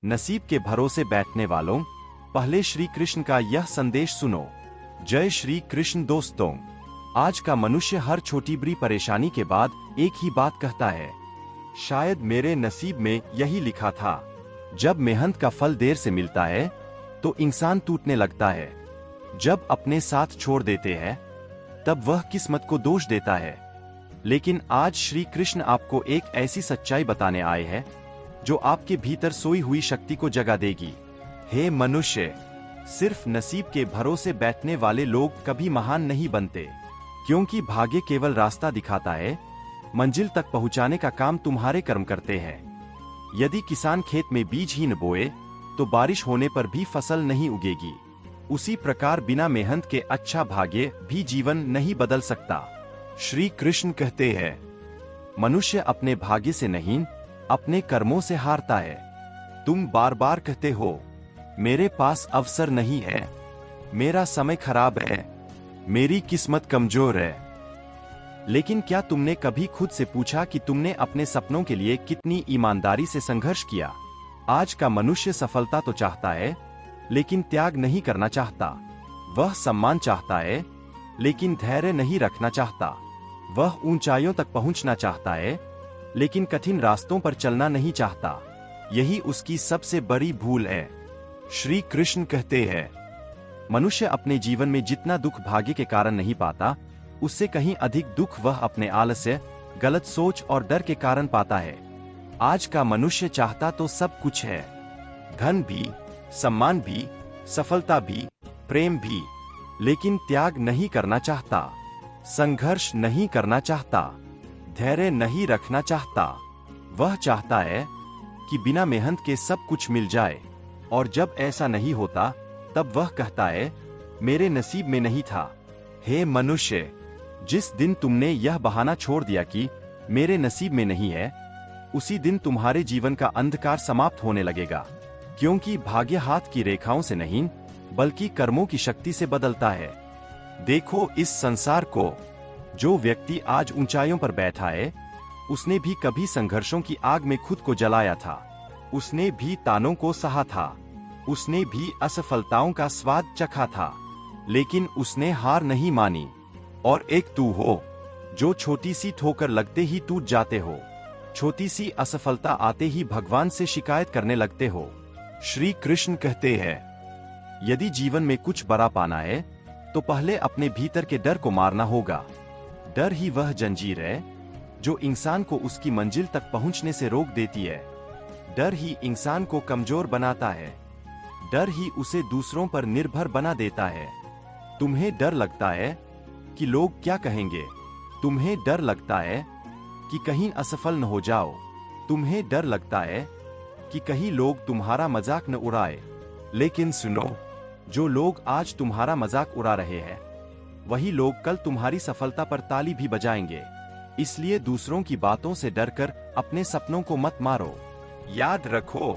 नसीब के भरोसे बैठने वालों, पहले श्री कृष्ण का यह संदेश सुनो। जय श्री कृष्ण दोस्तों। आज का मनुष्य हर छोटी बड़ी परेशानी के बाद एक ही बात कहता है, शायद मेरे नसीब में यही लिखा था। जब मेहनत का फल देर से मिलता है तो इंसान टूटने लगता है। जब अपने साथ छोड़ देते हैं तब वह किस्मत को दोष देता है। लेकिन आज श्री कृष्ण आपको एक ऐसी सच्चाई बताने आए हैं जो आपके भीतर सोई हुई शक्ति को जगा देगी। हे मनुष्य, सिर्फ नसीब के भरोसे बैठने वाले लोग कभी महान नहीं बनते, क्योंकि भाग्य केवल रास्ता दिखाता है, मंजिल तक पहुंचाने का काम तुम्हारे कर्म करते हैं। यदि किसान खेत में बीज ही न बोए तो बारिश होने पर भी फसल नहीं उगेगी। उसी प्रकार बिना मेहनत के अच्छा भाग्य भी जीवन नहीं बदल सकता। श्री कृष्ण कहते हैं, मनुष्य अपने भाग्य से नहीं, अपने कर्मों से हारता है। तुम बार बार कहते हो, मेरे पास अवसर नहीं है, मेरा समय खराब है, मेरी किस्मत कमजोर है। लेकिन क्या तुमने कभी खुद से पूछा कि तुमने अपने सपनों के लिए कितनी ईमानदारी से संघर्ष किया? आज का मनुष्य सफलता तो चाहता है, लेकिन त्याग नहीं करना चाहता। वह सम्मान चाहता है, लेकिन धैर्य नहीं रखना चाहता। वह ऊंचाइयों तक पहुंचना चाहता है, लेकिन कठिन रास्तों पर चलना नहीं चाहता। यही उसकी सबसे बड़ी भूल है। श्री कृष्ण कहते हैं, मनुष्य अपने जीवन में जितना दुख भाग्य के कारण नहीं पाता, उससे कहीं अधिक दुख वह अपने आलस्य, गलत सोच और डर के कारण पाता है। आज का मनुष्य चाहता तो सब कुछ है, धन भी, सम्मान भी, सफलता भी, प्रेम भी, लेकिन त्याग नहीं करना चाहता, संघर्ष नहीं करना चाहता, धैर्य नहीं रखना चाहता। वह चाहता है कि बिना मेहनत के सब कुछ मिल जाए, और जब ऐसा नहीं होता तब वह कहता है, मेरे नसीब में नहीं था। हे मनुष्य, जिस दिन तुमने यह बहाना छोड़ दिया कि मेरे नसीब में नहीं है, उसी दिन तुम्हारे जीवन का अंधकार समाप्त होने लगेगा, क्योंकि भाग्य हाथ की रेखाओं से नहीं बल्कि कर्मों की शक्ति से बदलता है। देखो इस संसार को, जो व्यक्ति आज ऊंचाइयों पर बैठा है, उसने भी कभी संघर्षों की आग में खुद को जलाया था। उसने भी तानों को सहा था, उसने भी असफलताओं का स्वाद चखा था, लेकिन उसने हार नहीं मानी। और एक तू हो, जो छोटी सी ठोकर लगते ही टूट जाते हो, छोटी सी असफलता आते ही भगवान से शिकायत करने लगते हो। श्री कृष्ण कहते हैं, यदि जीवन में कुछ बड़ा पाना है तो पहले अपने भीतर के डर को मारना होगा। डर ही वह जंजीर है जो इंसान को उसकी मंजिल तक पहुंचने से रोक देती है। डर ही इंसान को कमजोर बनाता है। डर ही उसे दूसरों पर निर्भर बना देता है। तुम्हें डर लगता है कि लोग क्या कहेंगे? तुम्हें डर लगता है कि कहीं असफल न हो जाओ? तुम्हें डर लगता है कि कहीं लोग तुम्हारा मजाक न उड़ाए? लेकिन सुनो, जो लोग आज तुम्हारा मजाक उड़ा रहे हैं, वही लोग कल तुम्हारी सफलता पर ताली भी बजाएंगे। इसलिए दूसरों की बातों से डरकर अपने सपनों को मत मारो। याद रखो,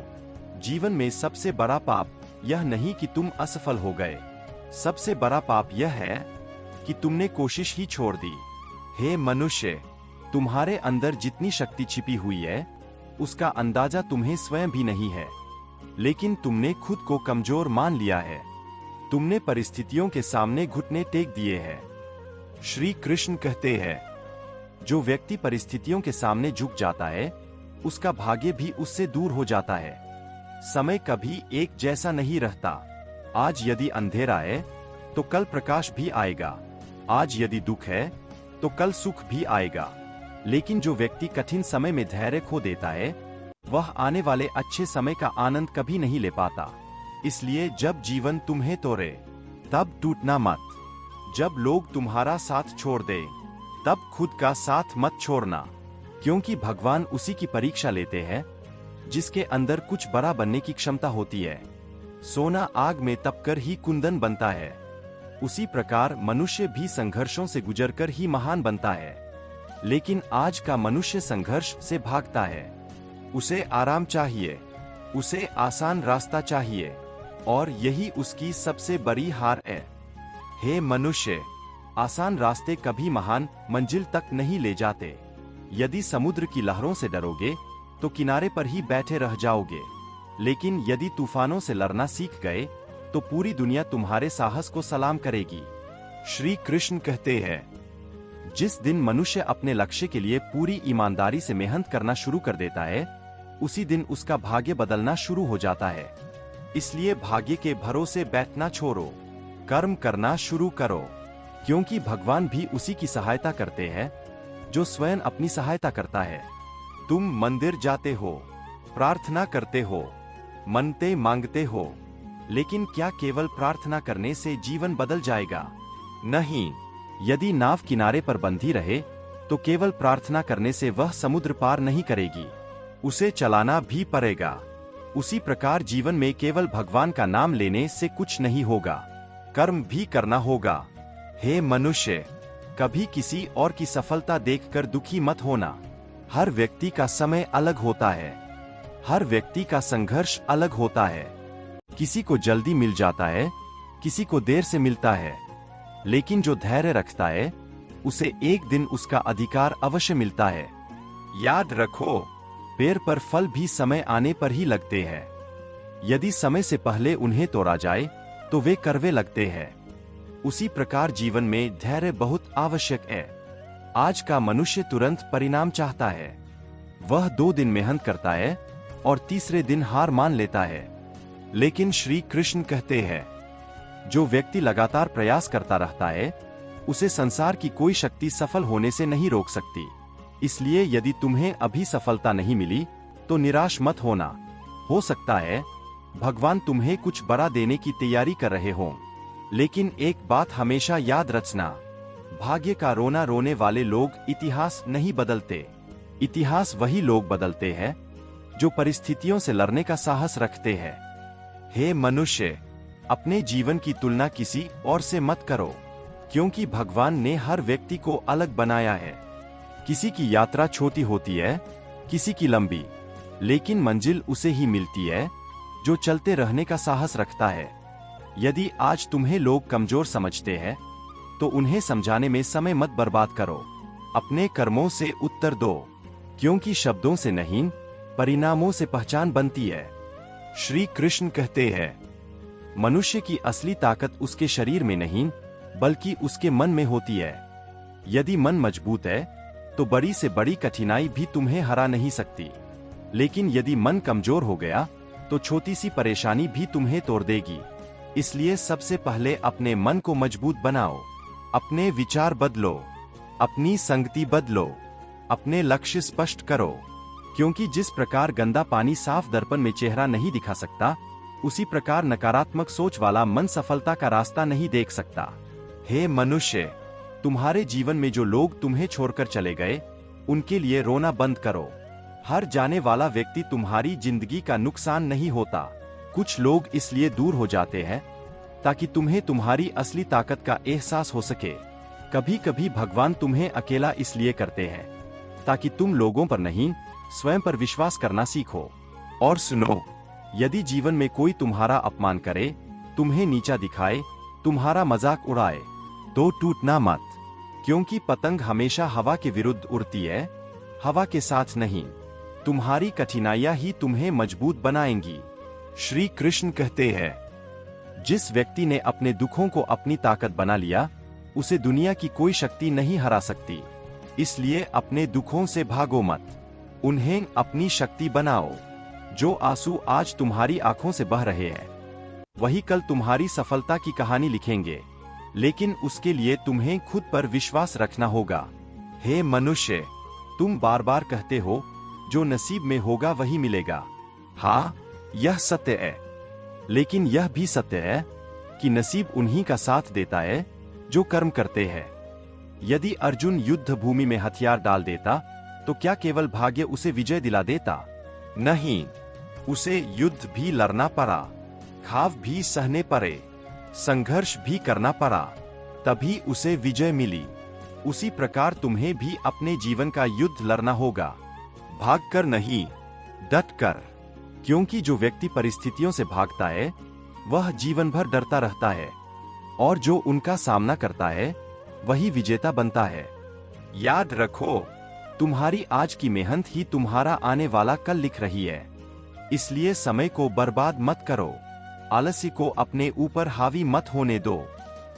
जीवन में सबसे बड़ा पाप यह नहीं कि तुम असफल हो गए, सबसे बड़ा पाप यह है कि तुमने कोशिश ही छोड़ दी। हे मनुष्य, तुम्हारे अंदर जितनी शक्ति छिपी हुई है, उसका अंदाजा तुम्हें स्वयं भी नहीं है, लेकिन तुमने खुद को कमजोर मान लिया है। तुमने परिस्थितियों के सामने घुटने टेक दिए हैं। श्री कृष्ण कहते हैं, जो व्यक्ति परिस्थितियों के सामने झुक जाता है, उसका भाग्य भी उससे दूर हो जाता है। समय कभी एक जैसा नहीं रहता। आज यदि अंधेरा है तो कल प्रकाश भी आएगा। आज यदि दुख है तो कल सुख भी आएगा। लेकिन जो व्यक्ति कठिन समय में धैर्य खो देता है, वह आने वाले अच्छे समय का आनंद कभी नहीं ले पाता। इसलिए जब जीवन तुम्हें तोड़े तब टूटना मत। जब लोग तुम्हारा साथ छोड़ दे तब खुद का साथ मत छोड़ना, क्योंकि भगवान उसी की परीक्षा लेते हैं जिसके अंदर कुछ बड़ा बनने की क्षमता होती है। सोना आग में तपकर ही कुंदन बनता है। उसी प्रकार मनुष्य भी संघर्षों से गुजरकर ही महान बनता है। लेकिन आज का मनुष्य संघर्ष से भागता है। उसे आराम चाहिए, उसे आसान रास्ता चाहिए, और यही उसकी सबसे बड़ी हार है। हे मनुष्य, आसान रास्ते कभी महान मंजिल तक नहीं ले जाते। यदि समुद्र की लहरों से डरोगे तो किनारे पर ही बैठे रह जाओगे। लेकिन यदि तूफानों से लड़ना सीख गए तो पूरी दुनिया तुम्हारे साहस को सलाम करेगी। श्री कृष्ण कहते हैं, जिस दिन मनुष्य अपने लक्ष्य के लिए पूरी ईमानदारी से मेहनत करना शुरू कर देता है, उसी दिन उसका भाग्य बदलना शुरू हो जाता है। इसलिए भाग्य के भरोसे बैठना छोड़ो, कर्म करना शुरू करो, क्योंकि भगवान भी उसी की सहायता करते हैं जो स्वयं अपनी सहायता करता है। तुम मंदिर जाते हो, प्रार्थना करते हो, मन्नतें मांगते हो, लेकिन क्या केवल प्रार्थना करने से जीवन बदल जाएगा? नहीं। यदि नाव किनारे पर बंधी रहे तो केवल प्रार्थना करने से वह समुद्र पार नहीं करेगी, उसे चलाना भी पड़ेगा। उसी प्रकार जीवन में केवल भगवान का नाम लेने से कुछ नहीं होगा, कर्म भी करना होगा। हे मनुष्य, कभी किसी और की सफलता देखकर दुखी मत होना। हर व्यक्ति का समय अलग होता है, हर व्यक्ति का संघर्ष अलग होता है। किसी को जल्दी मिल जाता है, किसी को देर से मिलता है, लेकिन जो धैर्य रखता है उसे एक दिन उसका अधिकार अवश्य मिलता है। याद रखो, पेड़ पर फल भी समय आने पर ही लगते हैं। यदि समय से पहले उन्हें तोड़ा जाए तो वे कड़वे लगते हैं। उसी प्रकार जीवन में धैर्य बहुत आवश्यक है। आज का मनुष्य तुरंत परिणाम चाहता है। वह 2 दिन मेहनत करता है और तीसरे दिन हार मान लेता है। लेकिन श्री कृष्ण कहते हैं, जो व्यक्ति लगातार प्रयास करता रहता है उसे संसार की कोई शक्ति सफल होने से नहीं रोक सकती। इसलिए यदि तुम्हें अभी सफलता नहीं मिली तो निराश मत होना। हो सकता है भगवान तुम्हें कुछ बड़ा देने की तैयारी कर रहे हों, लेकिन एक बात हमेशा याद रखना, भाग्य का रोना रोने वाले लोग इतिहास नहीं बदलते। इतिहास वही लोग बदलते हैं जो परिस्थितियों से लड़ने का साहस रखते हैं। हे मनुष्य, अपने जीवन की तुलना किसी और से मत करो, क्योंकि भगवान ने हर व्यक्ति को अलग बनाया है। किसी की यात्रा छोटी होती है, किसी की लंबी, लेकिन मंजिल उसे ही मिलती है जो चलते रहने का साहस रखता है। यदि आज तुम्हें लोग कमजोर समझते हैं तो उन्हें समझाने में समय मत बर्बाद करो। अपने कर्मों से उत्तर दो, क्योंकि शब्दों से नहीं, परिणामों से पहचान बनती है। श्री कृष्ण कहते हैं, मनुष्य की असली ताकत उसके शरीर में नहीं बल्कि उसके मन में होती है। यदि मन मजबूत है तो बड़ी से बड़ी कठिनाई भी तुम्हें हरा नहीं सकती, लेकिन यदि मन कमजोर हो गया तो छोटी सी परेशानी भी तुम्हें तोड़ देगी। इसलिए सबसे पहले अपने मन को मजबूत बनाओ, अपने विचार बदलो, अपनी संगति बदलो, अपने लक्ष्य स्पष्ट करो, क्योंकि जिस प्रकार गंदा पानी साफ दर्पण में चेहरा नहीं दिखा सकता, उसी प्रकार नकारात्मक सोच वाला मन सफलता का रास्ता नहीं देख सकता। हे मनुष्य, तुम्हारे जीवन में जो लोग तुम्हें छोड़कर चले गए उनके लिए रोना बंद करो। हर जाने वाला व्यक्ति तुम्हारी जिंदगी का नुकसान नहीं होता। कुछ लोग इसलिए दूर हो जाते हैं ताकि तुम्हें तुम्हारी असली ताकत का एहसास हो सके। कभी कभी भगवान तुम्हें अकेला इसलिए करते हैं ताकि तुम लोगों पर नहीं, स्वयं पर विश्वास करना सीखो। और सुनो, यदि जीवन में कोई तुम्हारा अपमान करे, तुम्हें नीचा दिखाए, तुम्हारा मजाक उड़ाए, तो टूटना मत, क्योंकि पतंग हमेशा हवा के विरुद्ध उड़ती है, हवा के साथ नहीं। तुम्हारी कठिनाइयां ही तुम्हें मजबूत बनाएंगी। श्री कृष्ण कहते हैं, जिस व्यक्ति ने अपने दुखों को अपनी ताकत बना लिया, उसे दुनिया की कोई शक्ति नहीं हरा सकती। इसलिए अपने दुखों से भागो मत, उन्हें अपनी शक्ति बनाओ। जो आंसू आज तुम्हारी आंखों से बह रहे हैं, वही कल तुम्हारी सफलता की कहानी लिखेंगे, लेकिन उसके लिए तुम्हें खुद पर विश्वास रखना होगा। हे मनुष्य, तुम बार बार कहते हो जो नसीब में होगा वही मिलेगा। हाँ, यह सत्य है, लेकिन यह भी सत्य है कि नसीब उन्हीं का साथ देता है जो कर्म करते हैं। यदि अर्जुन युद्ध भूमि में हथियार डाल देता तो क्या केवल भाग्य उसे विजय दिला देता? नहीं, उसे युद्ध भी लड़ना पड़ा, घाव भी सहने पड़े, संघर्ष भी करना पड़ा, तभी उसे विजय मिली। उसी प्रकार तुम्हें भी अपने जीवन का युद्ध लड़ना होगा, भागकर नहीं, डटकर। क्योंकि जो व्यक्ति परिस्थितियों से भागता है वह जीवन भर डरता रहता है, और जो उनका सामना करता है वही विजेता बनता है। याद रखो, तुम्हारी आज की मेहनत ही तुम्हारा आने वाला कल लिख रही है। इसलिए समय को बर्बाद मत करो। आलस्य को अपने ऊपर हावी मत होने दो,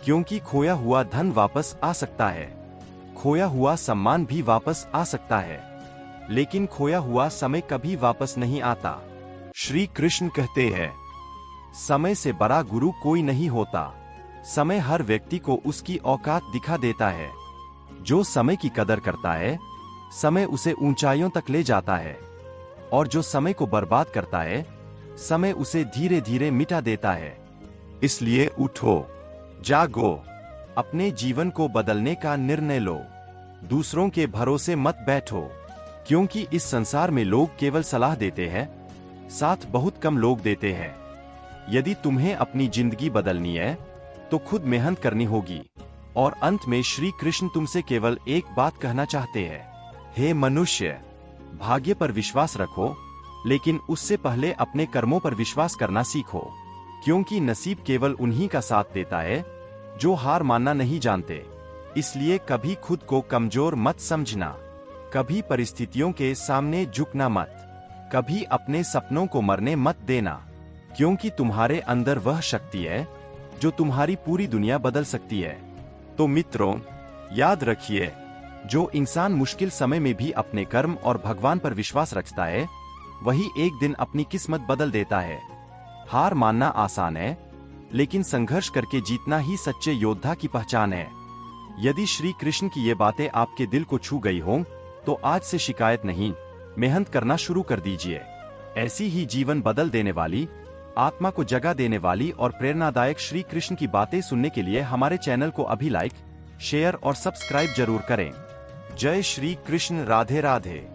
क्योंकि खोया हुआ धन वापस आ सकता है, खोया हुआ सम्मान भी वापस आ सकता है, लेकिन खोया हुआ समय कभी वापस नहीं आता। श्री कृष्ण कहते हैं, समय से बड़ा गुरु कोई नहीं होता। समय हर व्यक्ति को उसकी औकात दिखा देता है। जो समय की कदर करता है, समय उसे ऊंचाइयों तक ले जाता है, और जो समय को बर्बाद करता है, समय उसे धीरे धीरे मिटा देता है। इसलिए उठो, जागो, अपने जीवन को बदलने का निर्णय लो। दूसरों के भरोसे मत बैठो, क्योंकि इस संसार में लोग केवल सलाह देते हैं, साथ बहुत कम लोग देते हैं। यदि तुम्हें अपनी जिंदगी बदलनी है तो खुद मेहनत करनी होगी। और अंत में श्री कृष्ण तुमसे केवल एक बात कहना चाहते हैं, हे मनुष्य, भाग्य पर विश्वास रखो, लेकिन उससे पहले अपने कर्मों पर विश्वास करना सीखो, क्योंकि नसीब केवल उन्हीं का साथ देता है जो हार मानना नहीं जानते। इसलिए कभी खुद को कमजोर मत समझना, कभी परिस्थितियों के सामने झुकना मत, कभी अपने सपनों को मरने मत देना, क्योंकि तुम्हारे अंदर वह शक्ति है जो तुम्हारी पूरी दुनिया बदल सकती है। तो मित्रों, याद रखिए, जो इंसान मुश्किल समय में भी अपने कर्म और भगवान पर विश्वास रखता है, वही एक दिन अपनी किस्मत बदल देता है। हार मानना आसान है, लेकिन संघर्ष करके जीतना ही सच्चे योद्धा की पहचान है। यदि श्री कृष्ण की ये बातें आपके दिल को छू गई हों, तो आज से शिकायत नहीं, मेहनत करना शुरू कर दीजिए। ऐसी ही जीवन बदल देने वाली, आत्मा को जगा देने वाली और प्रेरणादायक श्री कृष्ण की बातें सुनने के लिए हमारे चैनल को अभी लाइक, शेयर और सब्सक्राइब जरूर करें। जय श्री कृष्ण। राधे राधे।